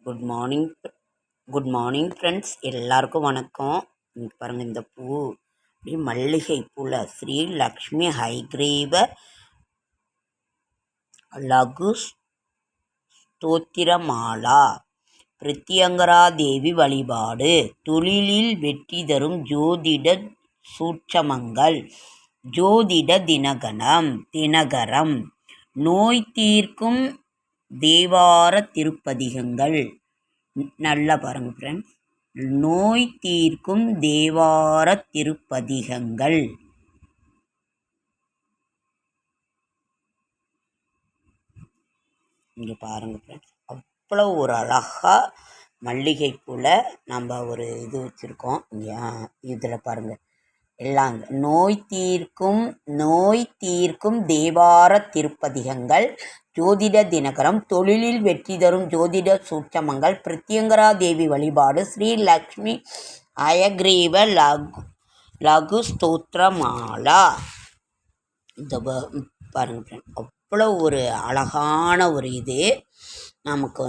Good morning friends, எல்லாருக்கும் வணக்கம். இன்னைக்கு பாருங்கள், இந்த பூ அப்படியே மல்லிகை பூவில் ஸ்ரீ லக்ஷ்மி ஹைக்ரீவ லகு ஸ்தோத்திரமாலா பிரித்யங்கரா தேவி வழிபாடு. தொழிலில் வெற்றி தரும் ஜோதிட சூட்சமங்கள். ஜோதிட தினகரம் நோய் தீர்க்கும் தேவார திருப்பதிகங்கள். நல்லா பாருங்க ஃப்ரெண்ட்ஸ், நோய் தீர்க்கும் தேவார திருப்பதிகங்கள். இங்கே பாருங்க ஃப்ரெண்ட்ஸ், அவ்வளோ ஒரு அழகாக மல்லிகைப்பூவில் நம்ம ஒரு இது வச்சுருக்கோம். இங்கே இதில் பாருங்கள், எல்லாம் நோய் தீர்க்கும் தேவார திருப்பதிகங்கள். ஜோதிட தினகரம், தொழிலில் வெற்றி தரும் ஜோதிட சூட்சமங்கள், பிரித்யங்கரா தேவி வழிபாடு, ஸ்ரீ லக்ஷ்மி ஹயக்ரீவ லகு ஸ்தோத்திரமாலா. இந்த பாருங்க, அவ்வளோ ஒரு அழகான ஒரு இது. நமக்கு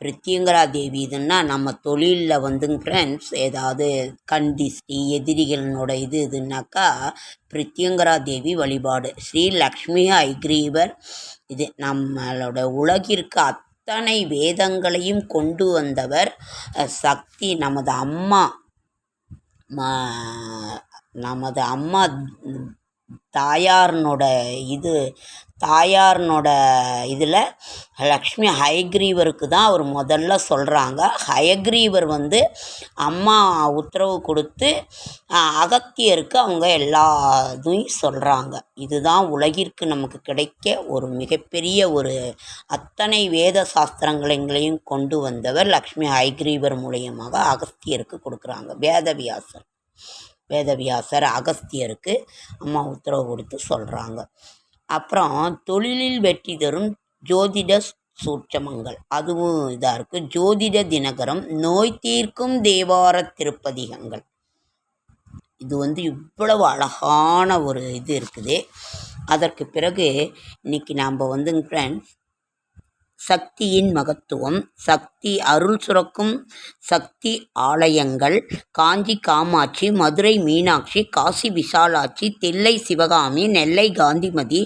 பிரித்யங்கரா தேவி இதுன்னா நம்ம தொழிலில் ஃப்ரெண்ட்ஸ் ஏதாவது கண்டிஸ்டி எதிரிகளோட இதுனாக்கா பிரித்யங்கரா தேவி வழிபாடு. ஸ்ரீ லக்ஷ்மி ஹயக்ரீவர் இது நம்மளோட உலகிற்கு அத்தனை வேதங்களையும் கொண்டு வந்தவர் சக்தி. நமது அம்மா தாயார்னோட இதில் லக்ஷ்மி ஹயக்ரீவருக்கு தான் அவர் முதல்ல சொல்கிறாங்க. ஹயக்ரீவர் அம்மா உத்தரவு கொடுத்து அகத்தியருக்கு அவங்க எல்லா இதையும் சொல்கிறாங்க. இதுதான் உலகிற்கு நமக்கு கிடைக்க ஒரு மிகப்பெரிய ஒரு அத்தனை வேத சாஸ்திரங்களையும் கொண்டு வந்தவர் லக்ஷ்மி ஹயக்ரீவர் மூலியமாக அகஸ்தியருக்கு கொடுக்குறாங்க. வேதவியாசர் அகஸ்தியருக்கு அம்மா உத்தரவு கொடுத்து சொல்கிறாங்க. அப்புறம் தொழிலில் வெற்றி தரும் ஜோதிட சூட்சமங்கள், அதுவும் இதாக இருக்குது. ஜோதிட தினகரம், நோய் தீர்க்கும் தேவார திருப்பதிகங்கள். இது இவ்வளவு அழகான ஒரு இது இருக்குது. அதற்கு பிறகு இன்னைக்கு நாம் ஃப்ரெண்ட்ஸ் சக்தியின் மகத்துவம், சக்தி அருள் சுரக்கும் சக்தி ஆலயங்கள். காஞ்சி காமாட்சி, மதுரை மீனாட்சி, காசி விசாலாட்சி, தில்லை சிவகாமி, நெல்லை காந்திமதி,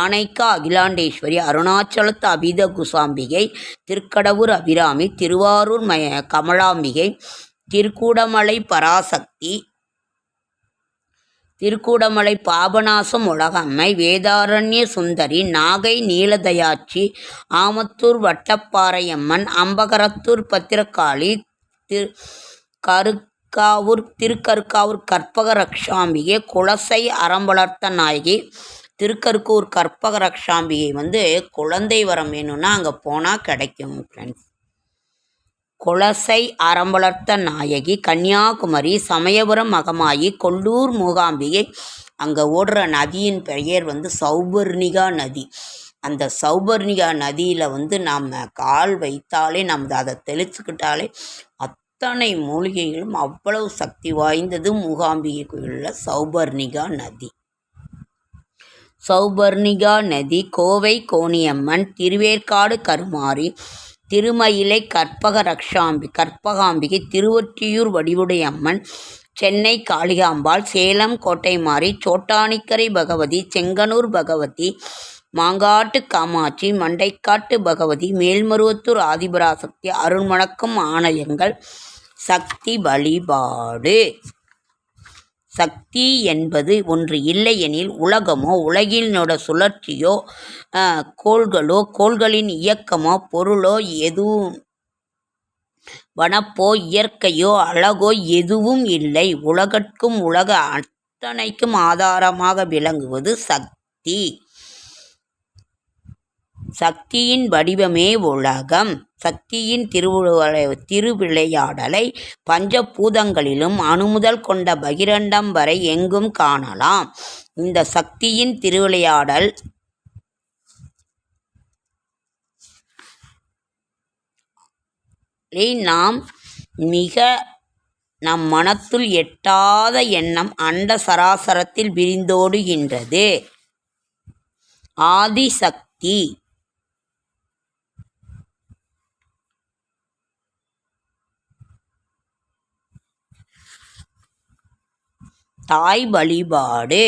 ஆனைக்கா அகிலாண்டேஸ்வரி, அருணாச்சலத்து அபித குசாம்பிகை, திருக்கடவூர் அபிராமி, திருவாரூர் கமலாம்பிகை, திருக்கூடமலை பராசக்தி, திருக்கூடமலை பாபநாசம் உலகம்மை, வேதாரண்ய சுந்தரி, நாகை நீலதயாட்சி, ஆமத்தூர் வட்டப்பாறையம்மன், அம்பகரத்தூர் பத்திரகாளி, திருக்கருக்காவூர் கற்பக ரக்ஷாம்பிகை, குலசை அறம்பளர்த்த நாயகி. திருக்கருக்கூர் கற்பக ரக்ஷாம்பிகை குழந்தை வரம் வேணும்னா அங்கே போனால் கிடைக்கும் ஃப்ரெண்ட்ஸ். குலசை அறம்பளர்த்த நாயகி, கன்னியாகுமரி, சமயபுரம் மகமாயி, கொல்லூர் மூகாம்பிகை. அங்கே ஓடுற நதியின் பெயர் சௌபர்ணிகா நதி. அந்த சௌபர்ணிகா நதியில் நாம் கால் வைத்தாலே அதை தெளிச்சுக்கிட்டாலே அத்தனை மூலிகைகளும் அவ்வளவு சக்தி வாய்ந்தது. மூகாம்பிகை கோயிலில் சௌபர்ணிகா நதி. கோவை கோணியம்மன், திருவேற்காடு கருமாரி, திருமயிலை கற்பகாம்பிகை, திருவொற்றியூர் வடிவுடையம்மன், சென்னை காளிகாம்பாள், சேலம் கோட்டைமாரி, சோட்டானிக்கரை பகவதி, செங்கனூர் பகவதி, மாங்காட்டு காமாட்சி, மண்டைக்காட்டு பகவதி, மேல்மருவத்தூர் ஆதிபராசக்தி. அருள்மணக்கும் ஆலயங்கள். சக்தி வழிபாடு. சக்தி என்பது ஒன்று இல்லையெனில் உலகமோ, உலகினோட சுழற்சியோ, கோள்களின் இயக்கமோ, பொருளோ, எதுவும் வனப்போ, இயற்கையோ, அழகோ எதுவும் இல்லை. உலகற்கும் உலக அத்தனைக்கும் ஆதாரமாக விளங்குவது சக்தி. சக்தியின் வடிவமே உலகம். சக்தியின் திருவிளையாடலை பஞ்சபூதங்களிலும் அணுமுதல் கொண்ட பகிரண்டம் வரை எங்கும் காணலாம். இந்த சக்தியின் திருவிளையாடல் நம் மனத்துள் எட்டாத எண்ணம் அண்ட சராசரத்தில் விரிந்தோடுகின்றது. ஆதிசக்தி தாய் வழிபாடு.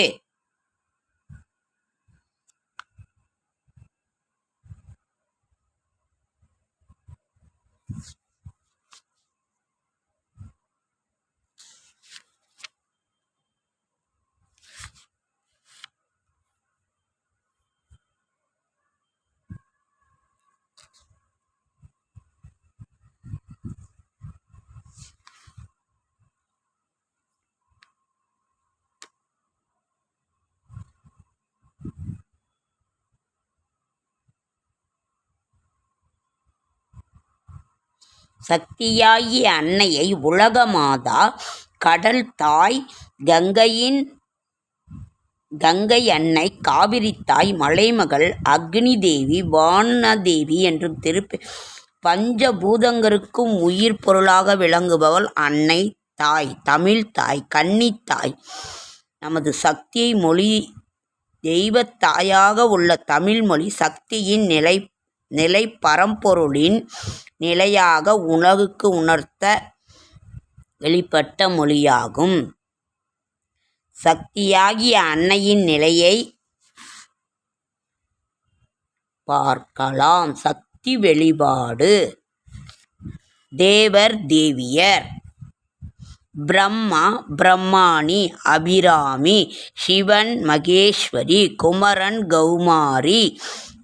சக்தியாகிய அன்னையை உலகமாதா, கடல் தாய், கங்கை அன்னை, காவிரி தாய், மலைமகள், அக்னி தேவி, வானதேவி என்றும் பஞ்சபூதங்களுக்கும் உயிர் பொருளாக விளங்குபவள் அன்னை தாய், தமிழ் தாய், கன்னித்தாய். நமது சக்தியை மொழி தெய்வத்தாயாக உள்ள தமிழ் மொழி சக்தியின் நிலை பரம்பொருளின் நிலையாக உலகுக்கு உணர்த்த வெளிப்பட்ட மொழியாகும். சக்தியாகிய அன்னையின் நிலையை பார்க்கலாம். சக்தி வெளிப்பாடு. தேவர் தேவியர். பிரம்மா பிரம்மாணி, அபிராமி, சிவன் மகேஸ்வரி, குமரன் கௌமாரி,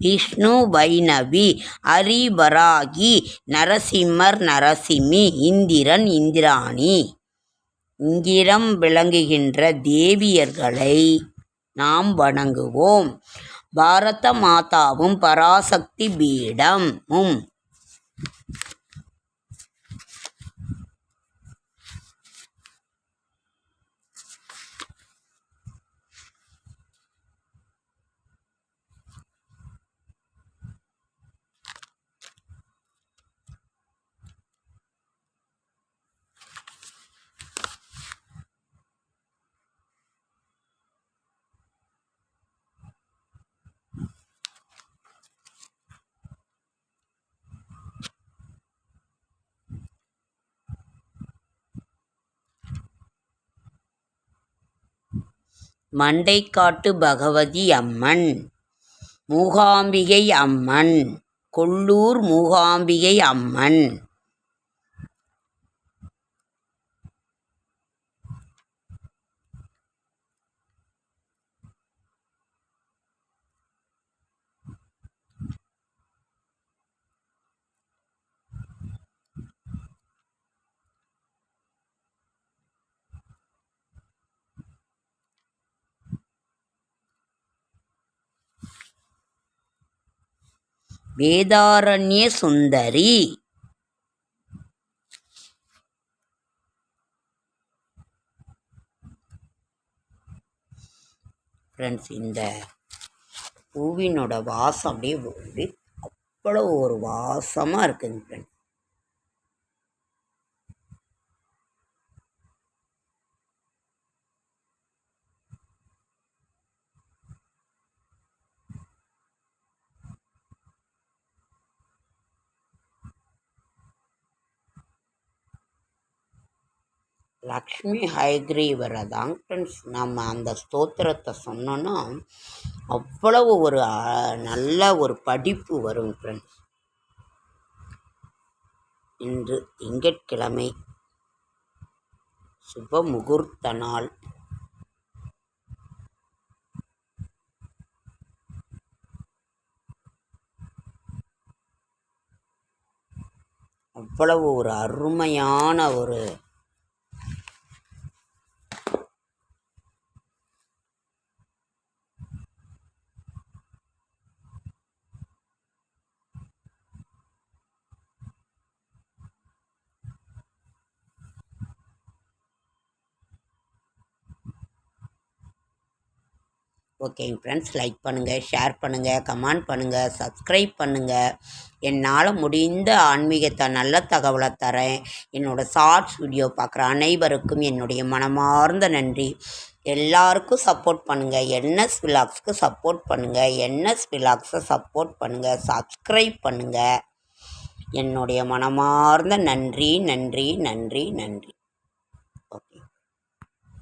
விஷ்ணு வைணவி, ஹரி வராகி, நரசிம்மர் நரசிம்மி, இந்திரன் இந்திராணி. இங்கிரம் விளங்குகின்ற தேவியர்களை நாம் வணங்குவோம். பாரத மாதாவும் பராசக்தி பீடமும். மண்டைக்காட்டு பகவதி அம்மன், மூகாம்பிகை அம்மன், கொல்லூர் மூகாம்பிகை அம்மன். வேதாரண்ய சுந்தரி. ஃப்ரெண்ட்ஸ், இந்த பூவினோட வாசம் அப்படியே அவ்வளோ ஒரு வாசமாக இருக்குங்க ஃப்ரெண்ட்ஸ். லக்ஷ்மி ஹயக்ரீவரை தான் ஃப்ரெண்ட்ஸ் நம்ம அந்த ஸ்தோத்திரத்தை சொன்னோன்னா அவ்வளவு ஒரு நல்ல ஒரு படிப்பு வரும் ஃப்ரெண்ட்ஸ். இன்று திங்கட்கிழமை சுப முகூர்த்த நாள். அவ்வளவு ஒரு அருமையான ஒரு ஓகேங்க ஃப்ரெண்ட்ஸ், லைக் பண்ணுங்கள், ஷேர் பண்ணுங்கள், கமெண்ட் பண்ணுங்கள், சப்ஸ்கிரைப் பண்ணுங்கள். என்னால் முடிந்த ஆன்மீகத்தை நல்ல தகவலை தரேன். என்னோடய ஷார்ட்ஸ் வீடியோ பார்க்குற அனைவருக்கும் என்னுடைய மனமார்ந்த நன்றி. எல்லாருக்கும் சப்போர்ட் பண்ணுங்கள். என்எஸ் விலாக்ஸ்க்கு சப்போர்ட் பண்ணுங்கள். என்எஸ் விலாக்ஸை சப்போர்ட் பண்ணுங்கள், சப்ஸ்கிரைப் பண்ணுங்கள். என்னுடைய மனமார்ந்த நன்றி நன்றி நன்றி நன்றி.